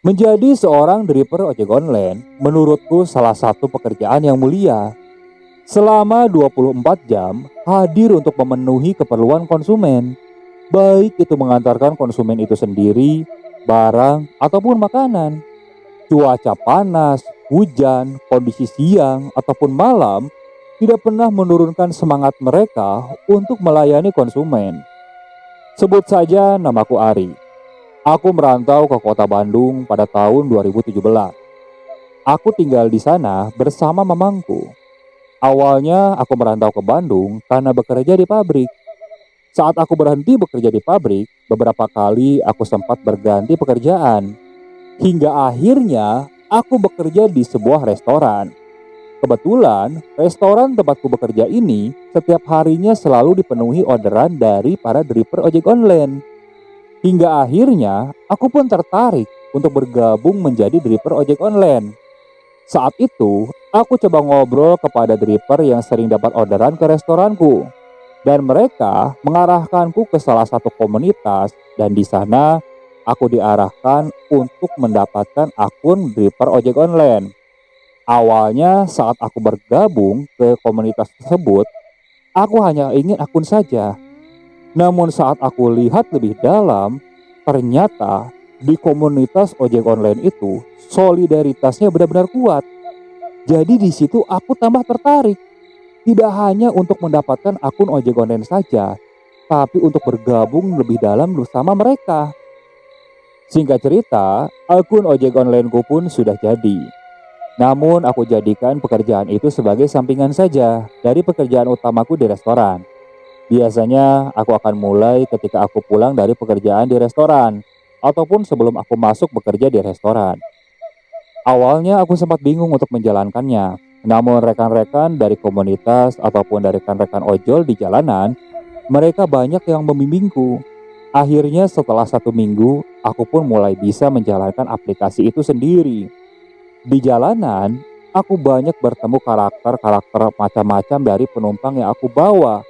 Menjadi seorang driver ojek online, menurutku salah satu pekerjaan yang mulia. Selama 24 jam, hadir untuk memenuhi keperluan konsumen. Baik itu mengantarkan konsumen itu sendiri, barang, ataupun makanan. Cuaca panas, hujan, kondisi siang, ataupun malam tidak pernah menurunkan semangat mereka untuk melayani konsumen. Sebut saja namaku Ari. Aku merantau ke kota Bandung pada tahun 2017. Aku tinggal di sana bersama mamangku. Awalnya aku merantau ke Bandung karena bekerja di pabrik. Saat aku berhenti bekerja di pabrik, beberapa kali aku sempat berganti pekerjaan. Hingga akhirnya aku bekerja di sebuah restoran. Kebetulan, restoran tempatku bekerja ini setiap harinya selalu dipenuhi orderan dari para driver ojek online. Hingga akhirnya aku pun tertarik untuk bergabung menjadi driver ojek online. Saat itu, aku coba ngobrol kepada driver yang sering dapat orderan ke restoranku. Dan mereka mengarahkanku ke salah satu komunitas dan di sana aku diarahkan untuk mendapatkan akun driver ojek online. Awalnya saat aku bergabung ke komunitas tersebut, aku hanya ingin akun saja. Namun saat aku lihat lebih dalam, ternyata di komunitas ojek online itu solidaritasnya benar-benar kuat. Jadi di situ aku tambah tertarik. Tidak hanya untuk mendapatkan akun ojek online saja, tapi untuk bergabung lebih dalam bersama mereka. Singkat cerita, akun ojek onlineku pun sudah jadi. Namun aku jadikan pekerjaan itu sebagai sampingan saja dari pekerjaan utamaku di restoran. Biasanya aku akan mulai ketika aku pulang dari pekerjaan di restoran ataupun sebelum aku masuk bekerja di restoran. Awalnya aku sempat bingung untuk menjalankannya. Namun rekan-rekan dari komunitas ataupun dari rekan-rekan ojol di jalanan, mereka banyak yang membimbingku. Akhirnya setelah 1 minggu, aku pun mulai bisa menjalankan aplikasi itu sendiri. Di jalanan, aku banyak bertemu karakter-karakter macam-macam dari penumpang yang aku bawa.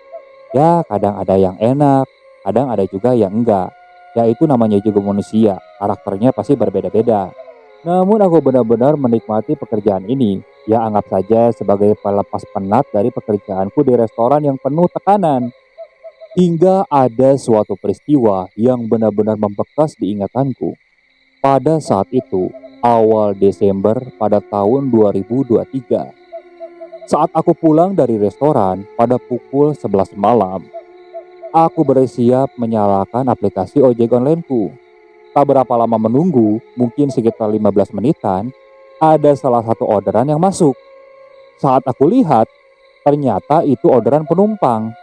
Ya, kadang ada yang enak, kadang ada juga yang enggak. Ya, itu namanya juga manusia, karakternya pasti berbeda-beda. Namun aku benar-benar menikmati pekerjaan ini. Ya, anggap saja sebagai pelepas penat dari pekerjaanku di restoran yang penuh tekanan. Hingga ada suatu peristiwa yang benar-benar membekas di ingatanku. Pada saat itu, awal Desember pada tahun 2023. Saat aku pulang dari restoran pada pukul 11 malam, aku bersiap menyalakan aplikasi ojek onlineku. Tak berapa lama menunggu, mungkin sekitar 15 menitan, ada salah satu orderan yang masuk. Saat aku lihat, ternyata itu orderan penumpang.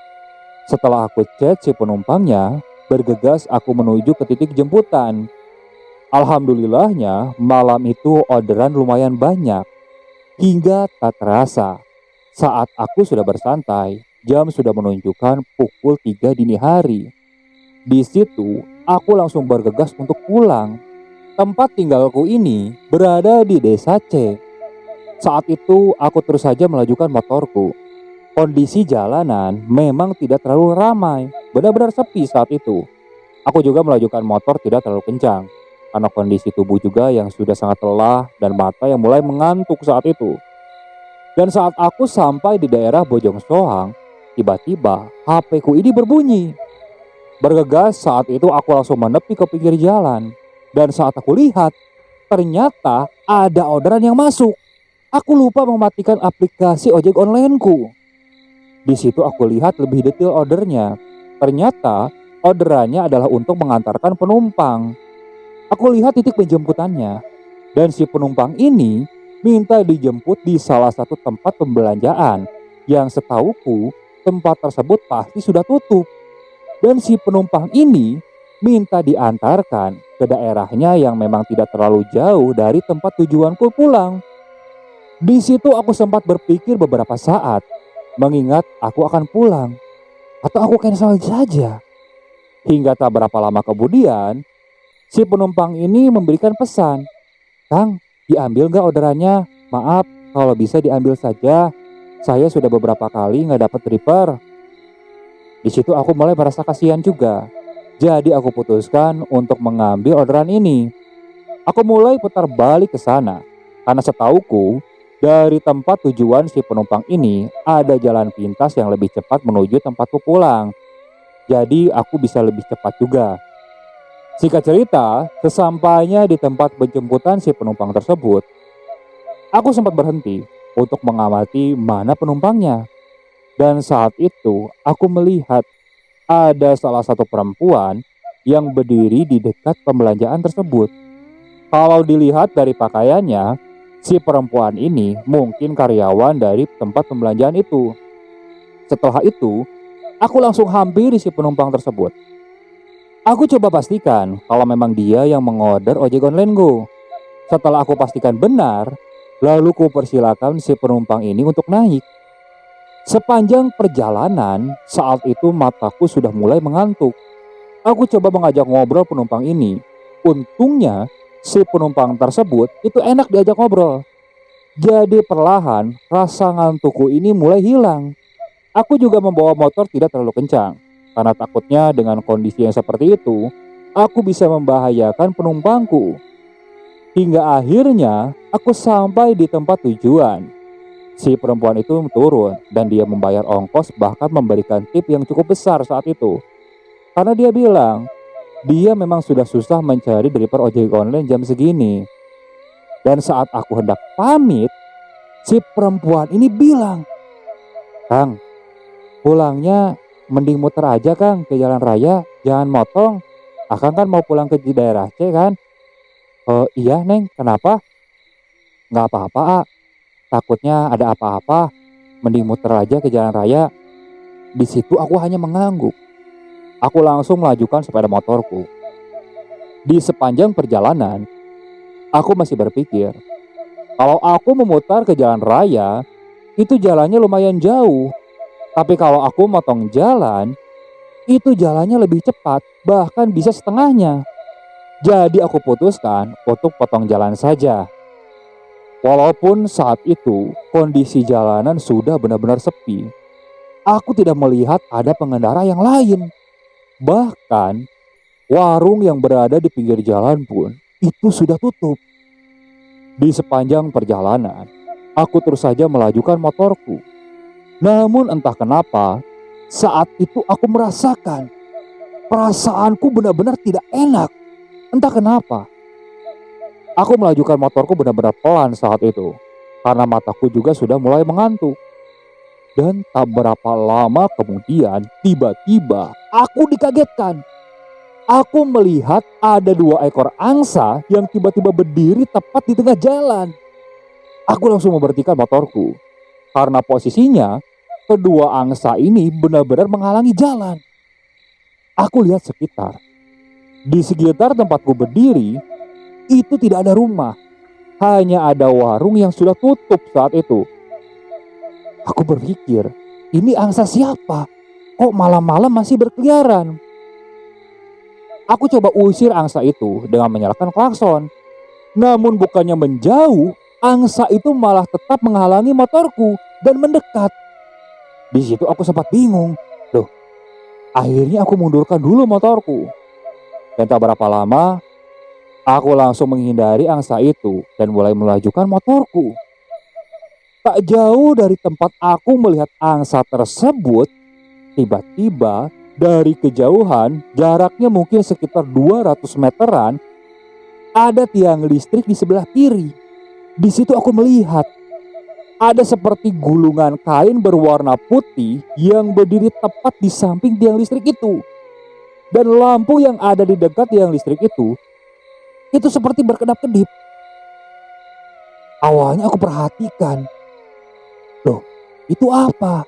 Setelah aku chat si penumpangnya, bergegas aku menuju ke titik jemputan. Alhamdulillahnya, malam itu orderan lumayan banyak. Hingga tak terasa, saat aku sudah bersantai, jam sudah menunjukkan pukul 3 dini hari. Di situ, aku langsung bergegas untuk pulang. Tempat tinggalku ini berada di desa C. Saat itu, aku terus saja melajukan motorku. Kondisi jalanan memang tidak terlalu ramai, benar-benar sepi saat itu. Aku juga melajukan motor tidak terlalu kencang, karena kondisi tubuh juga yang sudah sangat lelah dan mata yang mulai mengantuk saat itu. Dan saat aku sampai di daerah Bojong Soang, tiba-tiba HP ku ini berbunyi. Bergegas saat itu aku langsung menepi ke pinggir jalan. Dan saat aku lihat, ternyata ada orderan yang masuk. Aku lupa mematikan aplikasi ojek onlineku. Di situ aku lihat lebih detail ordernya. Ternyata orderannya adalah untuk mengantarkan penumpang. Aku lihat titik penjemputannya. Dan si penumpang ini minta dijemput di salah satu tempat pembelanjaan. Yang setauku tempat tersebut pasti sudah tutup. Dan si penumpang ini minta diantarkan ke daerahnya yang memang tidak terlalu jauh dari tempat tujuanku pulang. Di situ aku sempat berpikir beberapa saat, mengingat aku akan pulang atau aku cancel saja. Hingga tak berapa lama kemudian, si penumpang ini memberikan pesan, "Kang, diambil gak orderannya? Maaf, kalau bisa diambil saja. Saya sudah beberapa kali gak dapat driver." Di situ aku mulai merasa kasihan juga. Jadi aku putuskan untuk mengambil orderan ini. Aku mulai putar balik ke sana karena setauku dari tempat tujuan si penumpang ini ada jalan pintas yang lebih cepat menuju tempatku pulang. Jadi aku bisa lebih cepat juga. Singkat cerita, sesampainya di tempat penjemputan si penumpang tersebut, aku sempat berhenti untuk mengamati mana penumpangnya. Dan saat itu aku melihat ada salah satu perempuan yang berdiri di dekat pembelanjaan tersebut. Kalau dilihat dari pakaiannya, si perempuan ini mungkin karyawan dari tempat pembelanjaan itu. Setelah itu, aku langsung hampiri si penumpang tersebut. Aku coba pastikan kalau memang dia yang mengorder ojek online Go. Setelah aku pastikan benar, lalu ku persilakan si penumpang ini untuk naik. Sepanjang perjalanan, saat itu mataku sudah mulai mengantuk. Aku coba mengajak ngobrol penumpang ini. Untungnya, si penumpang tersebut itu enak diajak ngobrol. Jadi perlahan, rasa ngantukku ini mulai hilang. Aku juga membawa motor tidak terlalu kencang. Karena takutnya dengan kondisi yang seperti itu, aku bisa membahayakan penumpangku. Hingga akhirnya, aku sampai di tempat tujuan. Si perempuan itu turun dan dia membayar ongkos, bahkan memberikan tip yang cukup besar saat itu. Karena dia bilang, dia memang sudah susah mencari driver ojek online jam segini. Dan saat aku hendak pamit, si perempuan ini bilang, "Kang, pulangnya mending muter aja Kang ke jalan raya, jangan motong. Akang kan mau pulang ke daerah C kan?" "Oh iya Neng, kenapa?" "Nggak apa-apa A. Takutnya ada apa-apa, mending muter aja ke jalan raya." Di situ aku hanya mengangguk. Aku langsung melajukan sepeda motorku. Di sepanjang perjalanan, aku masih berpikir, kalau aku memutar ke jalan raya, itu jalannya lumayan jauh. Tapi kalau aku motong jalan, itu jalannya lebih cepat, bahkan bisa setengahnya. Jadi aku putuskan untuk potong jalan saja. Walaupun saat itu kondisi jalanan sudah benar-benar sepi, aku tidak melihat ada pengendara yang lain. Bahkan warung yang berada di pinggir jalan pun itu sudah tutup. Di sepanjang perjalanan, aku terus saja melajukan motorku. Namun entah kenapa, saat itu aku merasakan perasaanku benar-benar tidak enak. Entah kenapa. Aku melajukan motorku benar-benar pelan saat itu, karena mataku juga sudah mulai mengantuk. Dan tak berapa lama kemudian, tiba-tiba aku dikagetkan. Aku melihat ada 2 ekor angsa yang tiba-tiba berdiri tepat di tengah jalan. Aku langsung memberhentikan motorku, karena posisinya kedua angsa ini benar-benar menghalangi jalan. Aku lihat sekitar. Di sekitar tempatku berdiri, itu tidak ada rumah. Hanya ada warung yang sudah tutup saat itu. Aku berpikir, ini angsa siapa? Kok malam-malam masih berkeliaran? Aku coba usir angsa itu dengan menyalakan klakson. Namun bukannya menjauh, angsa itu malah tetap menghalangi motorku dan mendekat. Di situ aku sempat bingung. Loh, akhirnya aku mundurkan dulu motorku. Dan tak berapa lama, aku langsung menghindari angsa itu dan mulai melajukan motorku. Tak jauh dari tempat aku melihat angsa tersebut, tiba-tiba dari kejauhan, jaraknya mungkin sekitar 200 meteran, ada tiang listrik di sebelah kiri. Di situ aku melihat ada seperti gulungan kain berwarna putih yang berdiri tepat di samping tiang listrik itu. Dan lampu yang ada di dekat tiang listrik itu seperti berkedap-kedip. Awalnya aku perhatikan, loh, itu apa?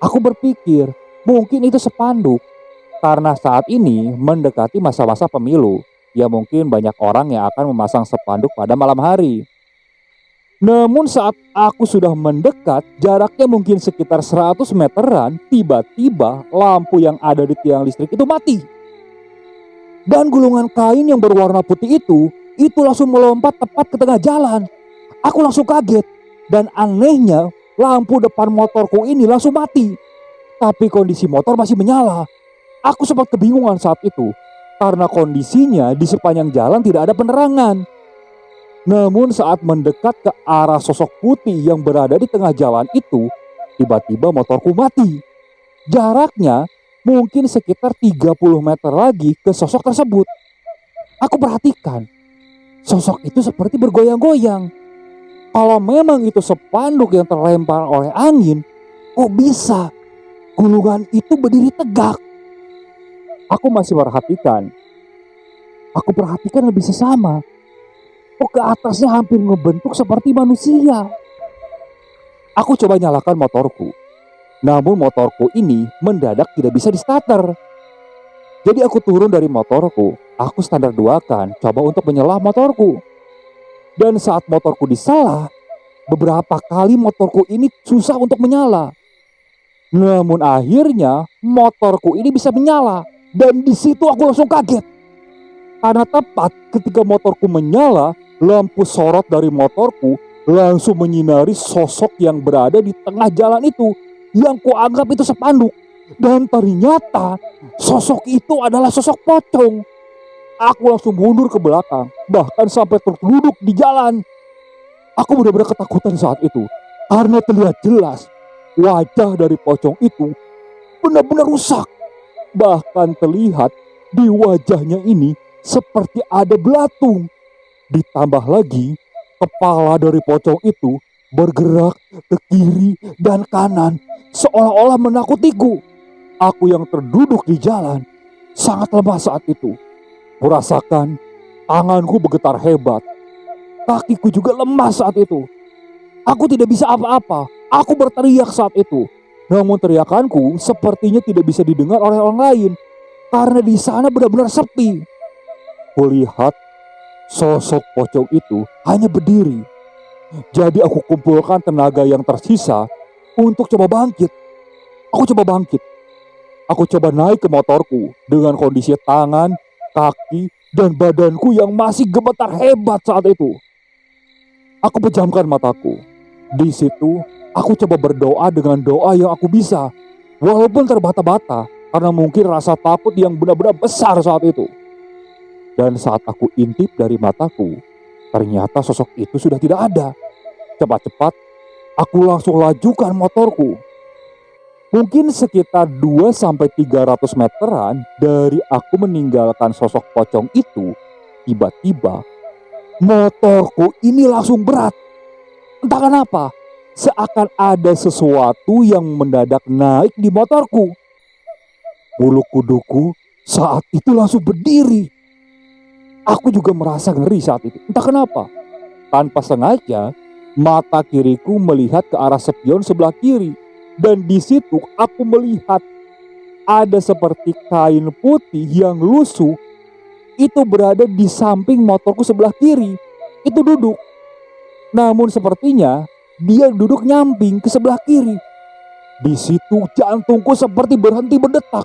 Aku berpikir, mungkin itu spanduk. Karena saat ini mendekati masa-masa pemilu, ya mungkin banyak orang yang akan memasang spanduk pada malam hari. Namun saat aku sudah mendekat, jaraknya mungkin sekitar 100 meteran, tiba-tiba lampu yang ada di tiang listrik itu mati. Dan gulungan kain yang berwarna putih itu langsung melompat tepat ke tengah jalan. Aku langsung kaget, dan anehnya lampu depan motorku ini langsung mati. Tapi kondisi motor masih menyala. Aku sempat kebingungan saat itu, karena kondisinya di sepanjang jalan tidak ada penerangan. Namun saat mendekat ke arah sosok putih yang berada di tengah jalan itu, tiba-tiba motorku mati. Jaraknya mungkin sekitar 30 meter lagi ke sosok tersebut. Aku perhatikan, sosok itu seperti bergoyang-goyang. Kalau memang itu spanduk yang terlempar oleh angin, kok bisa gulungan itu berdiri tegak? Aku masih perhatikan. Aku perhatikan lebih sesama. Kok ke atasnya hampir ngebentuk seperti manusia. Aku coba nyalakan motorku. Namun motorku ini mendadak tidak bisa di starter. Jadi aku turun dari motorku. Aku standar duakan coba untuk menyelah motorku. Dan saat motorku diselah, beberapa kali motorku ini susah untuk menyala. Namun akhirnya motorku ini bisa menyala. Dan di situ aku langsung kaget. Karena tepat ketika motorku menyala, lampu sorot dari motorku langsung menyinari sosok yang berada di tengah jalan itu, yang kuanggap itu spanduk. Dan ternyata sosok itu adalah sosok pocong. Aku langsung mundur ke belakang, bahkan sampai terduduk di jalan. Aku benar-benar ketakutan saat itu, karena terlihat jelas wajah dari pocong itu benar-benar rusak. Bahkan terlihat di wajahnya ini seperti ada belatung. Ditambah lagi, kepala dari pocong itu bergerak ke kiri dan kanan seolah-olah menakutiku. Aku yang terduduk di jalan sangat lemah saat itu. Kurasakan tanganku bergetar hebat. Kakiku juga lemah saat itu. Aku tidak bisa apa-apa. Aku berteriak saat itu. Namun teriakanku sepertinya tidak bisa didengar oleh orang lain. Karena di sana benar-benar sepi. Kulihat sosok pocong itu hanya berdiri. Jadi aku kumpulkan tenaga yang tersisa untuk coba bangkit. Aku coba bangkit. Aku coba naik ke motorku dengan kondisi tangan, kaki, dan badanku yang masih gemetar hebat saat itu. Aku pejamkan mataku. Di situ aku coba berdoa dengan doa yang aku bisa. Walaupun terbata-bata karena mungkin rasa takut yang benar-benar besar saat itu. Dan saat aku intip dari mataku, ternyata sosok itu sudah tidak ada. Cepat-cepat aku langsung lajukan motorku. Mungkin sekitar 2-300 meteran dari aku meninggalkan sosok pocong itu, tiba-tiba motorku ini langsung berat. Entah kenapa, seakan ada sesuatu yang mendadak naik di motorku. Bulu kuduku saat itu langsung berdiri. Aku juga merasa ngeri saat itu. Entah kenapa, tanpa sengaja mata kiriku melihat ke arah spion sebelah kiri. Dan di situ aku melihat ada seperti kain putih yang lusuh. Itu berada di samping motorku sebelah kiri. Itu duduk. Namun sepertinya dia duduk nyamping ke sebelah kiri. Di situ jantungku seperti berhenti berdetak.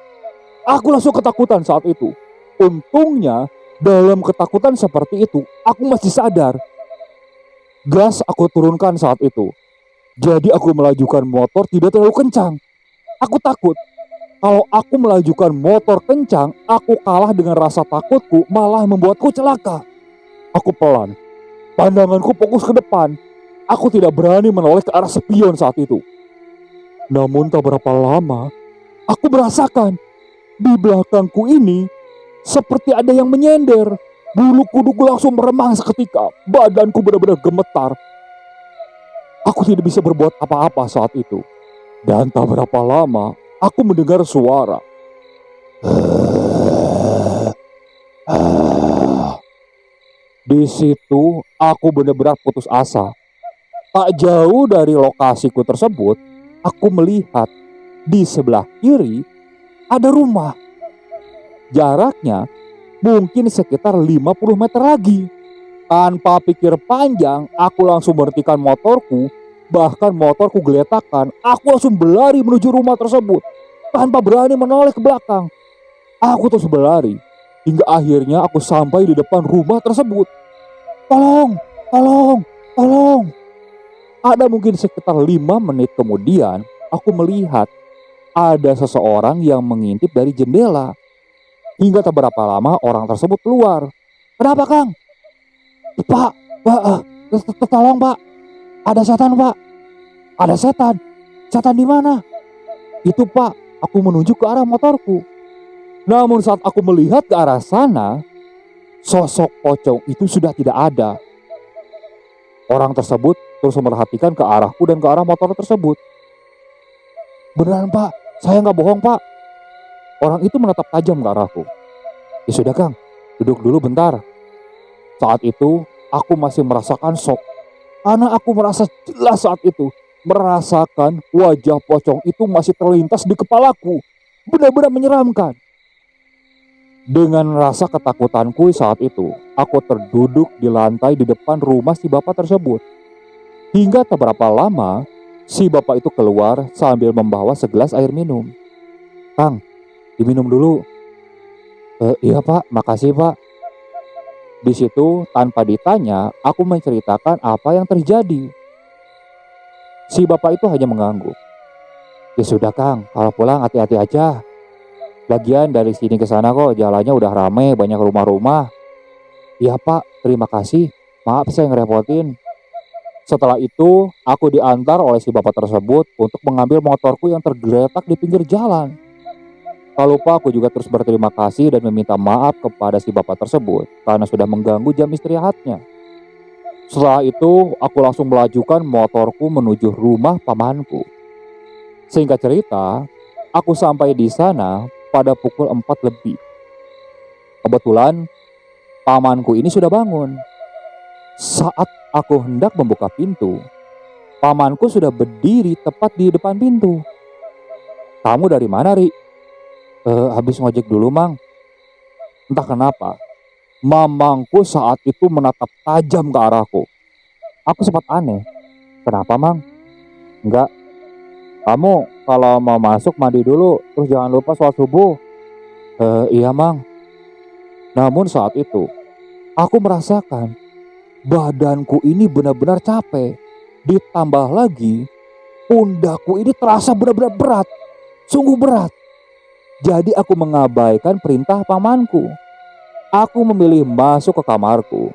Aku langsung ketakutan saat itu. Untungnya dalam ketakutan seperti itu aku masih sadar. Gas aku turunkan saat itu. Jadi aku melajukan motor tidak terlalu kencang. Aku takut kalau aku melajukan motor kencang, aku kalah dengan rasa takutku malah membuatku celaka. Aku pelan, pandanganku fokus ke depan. Aku tidak berani menoleh ke arah spion saat itu. Namun tak berapa lama, aku merasakan di belakangku ini seperti ada yang menyender. Bulu kuduku langsung meremang seketika. Badanku benar-benar gemetar. Aku tidak bisa berbuat apa-apa saat itu. Dan tak berapa lama, aku mendengar suara. Di situ, aku benar-benar putus asa. Tak jauh dari lokasiku tersebut, aku melihat di sebelah kiri ada rumah. Jaraknya mungkin sekitar 50 meter lagi. Tanpa pikir panjang, aku langsung berhentikan motorku. Bahkan motorku geletakan. Aku langsung berlari menuju rumah tersebut tanpa berani menoleh ke belakang. Aku terus berlari hingga akhirnya aku sampai di depan rumah tersebut. Tolong, tolong, tolong. Ada mungkin sekitar 5 menit kemudian, aku melihat ada seseorang yang mengintip dari jendela. Hingga tak berapa lama orang tersebut keluar. Kenapa, Kang? Pak, Pak, tolong Pak, ada setan Pak, ada setan. Setan di mana? Itu Pak, aku menunjuk ke arah motorku. Namun saat aku melihat ke arah sana, sosok pocong itu sudah tidak ada. Orang tersebut terus memperhatikan ke arahku dan ke arah motor tersebut. Beneran Pak, saya nggak bohong Pak. Orang itu menatap tajam ke arahku. Ya sudah Kang, duduk dulu bentar. Saat itu aku masih merasakan shock. Karena aku merasa jelas saat itu. Merasakan wajah pocong itu masih terlintas di kepalaku. Benar-benar menyeramkan. Dengan rasa ketakutanku saat itu, aku terduduk di lantai di depan rumah si bapak tersebut. Hingga tak berapa lama, si bapak itu keluar sambil membawa segelas air minum. Kang, diminum dulu. Iya Pak, makasih Pak. Di situ tanpa ditanya, aku menceritakan apa yang terjadi. Si bapak itu hanya mengangguk. Ya sudah Kang, kalau pulang hati-hati aja. Lagian dari sini ke sana kok jalannya udah rame, banyak rumah-rumah. Iya Pak, terima kasih. Maaf saya ngerepotin. Setelah itu, aku diantar oleh si bapak tersebut untuk mengambil motorku yang tergeletak di pinggir jalan. Tak lupa aku juga terus berterima kasih dan meminta maaf kepada si bapak tersebut karena sudah mengganggu jam istirahatnya. Setelah itu, aku langsung melajukan motorku menuju rumah pamanku. Singkat cerita, aku sampai di sana pada pukul 4 lebih. Kebetulan, pamanku ini sudah bangun. Saat aku hendak membuka pintu, pamanku sudah berdiri tepat di depan pintu. Kamu dari mana, Ri? Habis ngojek dulu, Mang. Entah kenapa, mamangku saat itu menatap tajam ke arahku. Aku sempat aneh. Kenapa, Mang? Enggak. Kamu kalau mau masuk mandi dulu, terus jangan lupa sholat subuh. Iya, Mang. Namun saat itu, aku merasakan badanku ini benar-benar capek. Ditambah lagi, pundakku ini terasa benar-benar berat. Sungguh berat. Jadi aku mengabaikan perintah pamanku. Aku memilih masuk ke kamarku.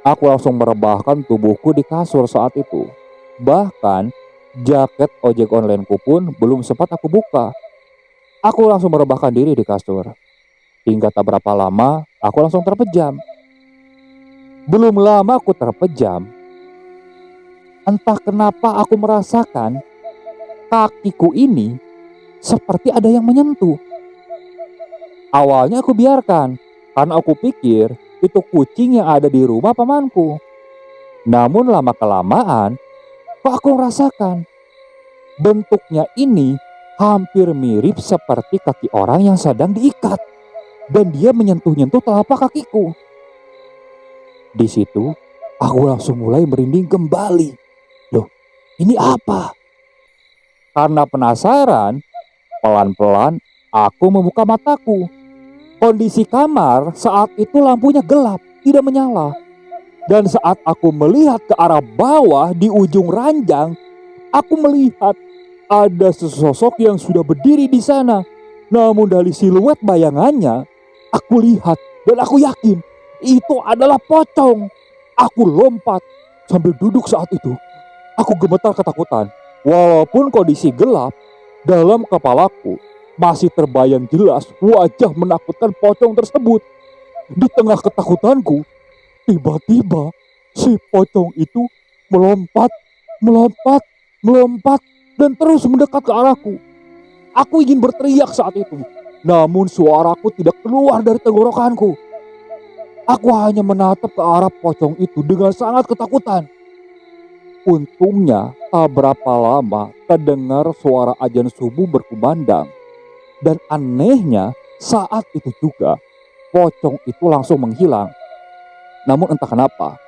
Aku langsung merebahkan tubuhku di kasur saat itu. Bahkan jaket ojek onlineku pun belum sempat aku buka. Aku langsung merebahkan diri di kasur. Hingga tak berapa lama aku langsung terpejam. Belum lama aku terpejam, entah kenapa aku merasakan kakiku ini seperti ada yang menyentuh. Awalnya aku biarkan karena aku pikir itu kucing yang ada di rumah pamanku. Namun lama-kelamaan kok aku merasakan bentuknya ini hampir mirip seperti kaki orang yang sedang diikat. Dan dia menyentuh-nyentuh telapak kakiku. Di situ aku langsung mulai merinding kembali. Loh, ini apa? Karena penasaran, pelan-pelan aku membuka mataku. Kondisi kamar saat itu lampunya gelap, tidak menyala. Dan saat aku melihat ke arah bawah di ujung ranjang, aku melihat ada sesosok yang sudah berdiri di sana. Namun dari siluet bayangannya, aku lihat dan aku yakin itu adalah pocong. Aku lompat sambil duduk saat itu. Aku gemetar ketakutan. Walaupun kondisi gelap, dalam kepalaku masih terbayang jelas wajah menakutkan pocong tersebut. Di tengah ketakutanku, tiba-tiba si pocong itu melompat, melompat, melompat dan terus mendekat ke arahku. Aku ingin berteriak saat itu, namun suaraku tidak keluar dari tenggorokanku. Aku hanya menatap ke arah pocong itu dengan sangat ketakutan. Untungnya tak berapa lama terdengar suara azan subuh berkumandang. Dan anehnya saat itu juga pocong itu langsung menghilang. Namun entah kenapa,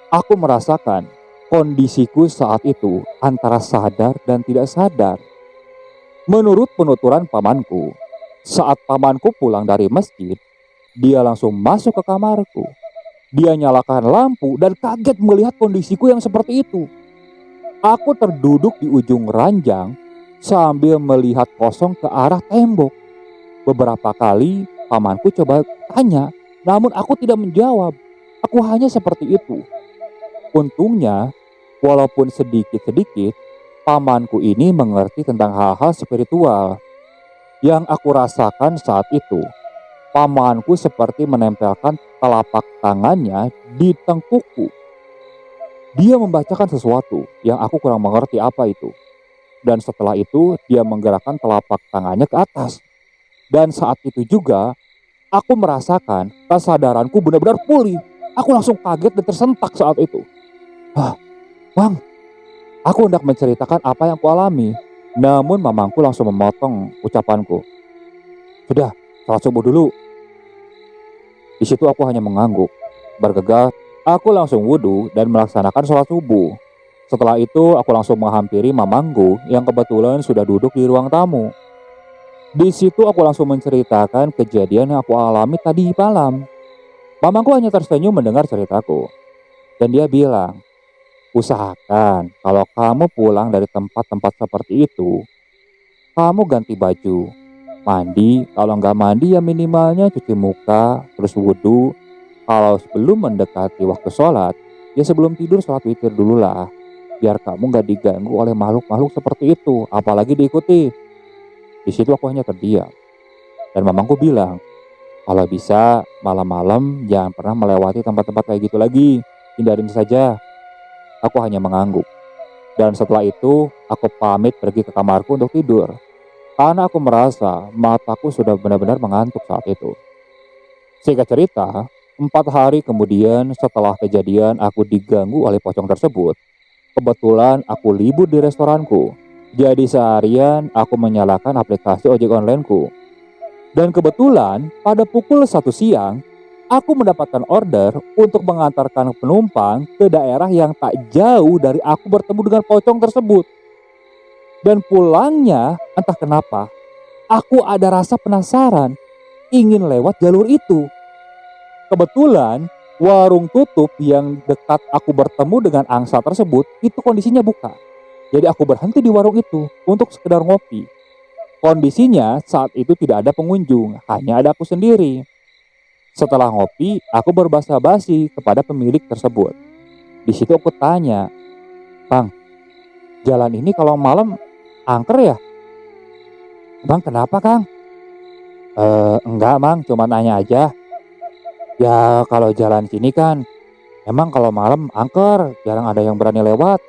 aku merasakan kondisiku saat itu antara sadar dan tidak sadar. Menurut penuturan pamanku, saat pamanku pulang dari masjid, dia langsung masuk ke kamarku. Dia nyalakan lampu dan kaget melihat kondisiku yang seperti itu. Aku terduduk di ujung ranjang sambil melihat kosong ke arah tembok. Beberapa kali pamanku coba tanya, namun aku tidak menjawab. Aku hanya seperti itu. Untungnya, walaupun sedikit-sedikit, pamanku ini mengerti tentang hal-hal spiritual. Yang aku rasakan saat itu, pamanku seperti menempelkan telapak tangannya di tengkukku. Dia membacakan sesuatu yang aku kurang mengerti apa itu. Dan setelah itu, dia menggerakkan telapak tangannya ke atas. Dan saat itu juga, aku merasakan kesadaranku benar-benar pulih. Aku langsung kaget dan tersentak saat itu. "Hah, Bang," aku hendak menceritakan apa yang kualami. Namun mamangku langsung memotong ucapanku. "Sudah, salat subuh dulu." Di situ aku hanya mengangguk. Bergegas, aku langsung wudhu dan melaksanakan sholat subuh. Setelah itu, aku langsung menghampiri mamangku yang kebetulan sudah duduk di ruang tamu. Di situ aku langsung menceritakan kejadian yang aku alami tadi malam. Mamangku hanya tersenyum mendengar ceritaku. Dan dia bilang, "Usahakan kalau kamu pulang dari tempat-tempat seperti itu, kamu ganti baju. Mandi, kalau nggak mandi ya minimalnya cuci muka, terus wudhu. Kalau sebelum mendekati waktu sholat, ya sebelum tidur sholat witir dulu lah. Biar kamu nggak diganggu oleh makhluk-makhluk seperti itu, apalagi diikuti." Di situ aku hanya terdiam. Dan mamangku bilang, "Kalau bisa malam-malam jangan pernah melewati tempat-tempat kayak gitu lagi. Hindarin saja." Aku hanya mengangguk. Dan setelah itu, aku pamit pergi ke kamarku untuk tidur. Karena aku merasa mataku sudah benar-benar mengantuk saat itu. Singkat cerita, 4 hari kemudian setelah kejadian aku diganggu oleh pocong tersebut, kebetulan aku libur di restoranku. Jadi seharian aku menyalakan aplikasi ojek onlineku. Dan kebetulan pada pukul 1 siang, aku mendapatkan order untuk mengantarkan penumpang ke daerah yang tak jauh dari aku bertemu dengan pocong tersebut. Dan pulangnya, entah kenapa, aku ada rasa penasaran, ingin lewat jalur itu. Kebetulan, warung tutup yang dekat aku bertemu dengan angsa tersebut, itu kondisinya buka. Jadi aku berhenti di warung itu untuk sekedar ngopi. Kondisinya saat itu tidak ada pengunjung, hanya ada aku sendiri. Setelah ngopi, aku berbasa-basi kepada pemilik tersebut. Di situ aku tanya, "Bang, jalan ini kalau malam angker ya?" "Bang, kenapa, Kang?" Enggak, Mang, cuma nanya aja." "Ya, kalau jalan sini kan emang kalau malam angker, jarang ada yang berani lewat.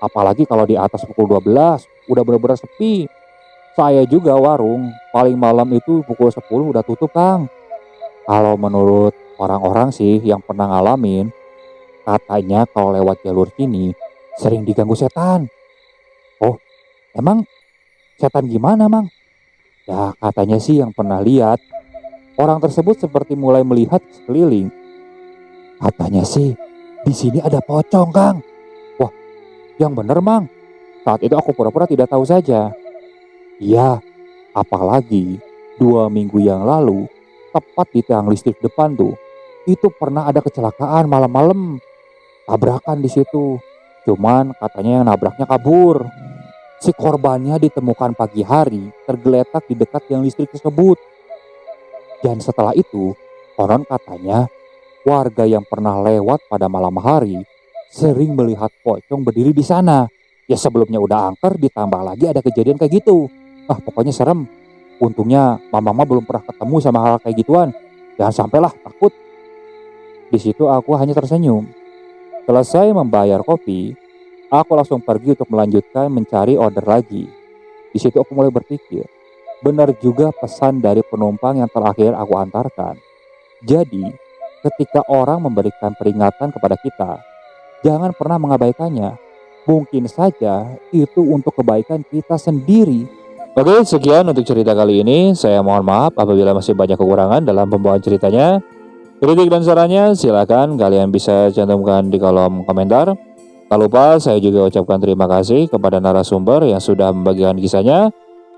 Apalagi kalau di atas pukul 12, udah bener-bener sepi. Saya juga warung, paling malam itu pukul 10 udah tutup, Kang. Kalau menurut orang-orang sih yang pernah ngalamin, katanya kalau lewat jalur sini sering diganggu setan." "Oh, emang setan gimana, Mang?" "Ya, katanya sih yang pernah lihat, orang tersebut seperti mulai melihat sekeliling. Katanya sih di sini ada pocong, Kang." "Wah, yang bener, Mang." Saat itu aku pura-pura tidak tahu saja. "Iya, apalagi 2 minggu yang lalu, tepat di tiang listrik depan tuh, itu pernah ada kecelakaan malam-malam, tabrakan di situ. Cuman katanya yang nabraknya kabur. Si korbannya ditemukan pagi hari, tergeletak di dekat tiang listrik tersebut. Dan setelah itu, konon katanya warga yang pernah lewat pada malam hari sering melihat pocong berdiri di sana. Ya sebelumnya udah angker, ditambah lagi ada kejadian kayak gitu. Ah, pokoknya serem. Untungnya mama belum pernah ketemu sama hal kayak gituan. Jangan sampailah takut." Di situ aku hanya tersenyum. Selesai membayar kopi, aku langsung pergi untuk melanjutkan mencari order lagi. Di situ aku mulai berpikir, benar juga pesan dari penumpang yang terakhir aku antarkan. Jadi, ketika orang memberikan peringatan kepada kita, jangan pernah mengabaikannya. Mungkin saja itu untuk kebaikan kita sendiri. Oke, sekian untuk cerita kali ini. Saya mohon maaf apabila masih banyak kekurangan dalam pembawaan ceritanya. Kritik dan sarannya silakan kalian bisa cantumkan di kolom komentar. Tak lupa saya juga ucapkan terima kasih kepada narasumber yang sudah membagikan kisahnya,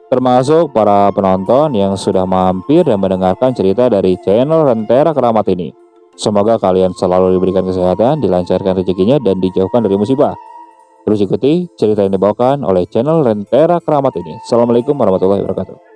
termasuk para penonton yang sudah mampir dan mendengarkan cerita dari channel Rentera Keramat ini. Semoga kalian selalu diberikan kesehatan, dilancarkan rezekinya, dan dijauhkan dari musibah. Terus ikuti cerita yang dibawakan oleh channel Rentera Keramat ini. Assalamualaikum warahmatullahi wabarakatuh.